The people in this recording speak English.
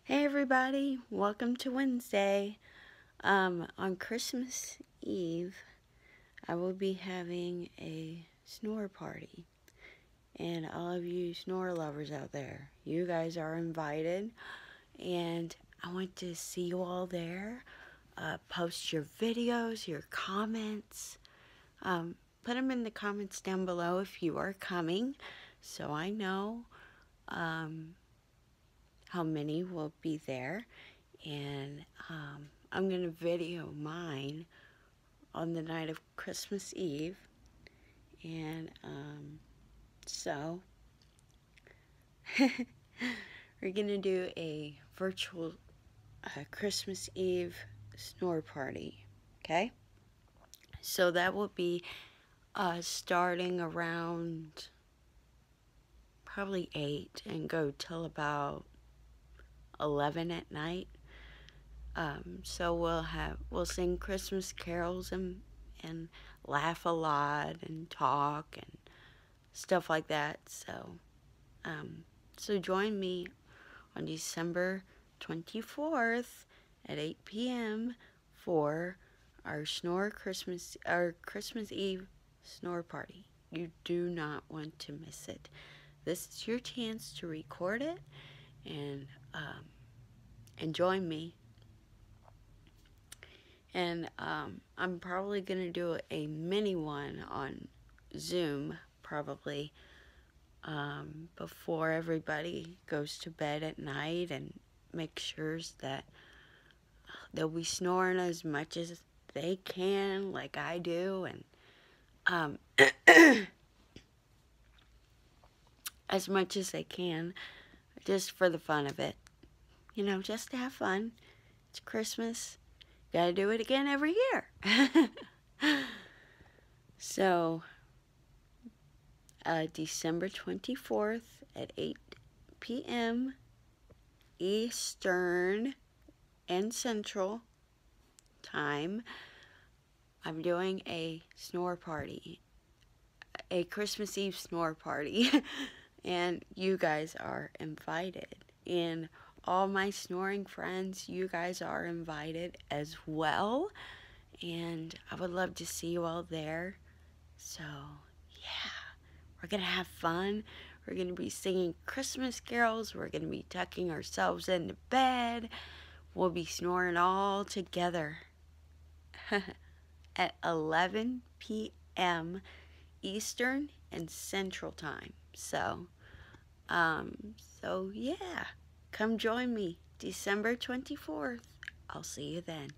Hey everybody, welcome to Wednesday. On Christmas Eve, I will be having a snore party. And all of you snore lovers out there, you guys are invited. And I want to see you all there. Post your videos, your comments. Put them in the comments down below if you are coming, so I know how many will be there. And I'm going to video mine on the night of Christmas Eve. And so we're going to do a virtual Christmas Eve snore party. Okay? So that will be starting around probably 8 and go till about 11 at night. So we'll sing Christmas carols and laugh a lot and talk and stuff like that. So join me on December 24th at 8 p.m. for our Christmas Eve snore party. You do not want to miss it. This is your chance to record it and join me. And I'm probably going to do a mini one on Zoom, probably, before everybody goes to bed at night, and make sure that they'll be snoring as much as they can, like I do, and as much as they can, just for the fun of it. You know, just to have fun. It's Christmas. Gotta do it again every year. So, December 24th at 8 p.m. Eastern and Central Time, I'm doing a snore party. A Christmas Eve snore party. And you guys are invited. And all my snoring friends, you guys are invited as well. And I would love to see you all there. So, yeah, we're going to have fun. We're going to be singing Christmas carols. We're going to be tucking ourselves into bed. We'll be snoring all together at 11 p.m. Eastern and Central Time. So yeah, come join me December 24th. I'll see you then.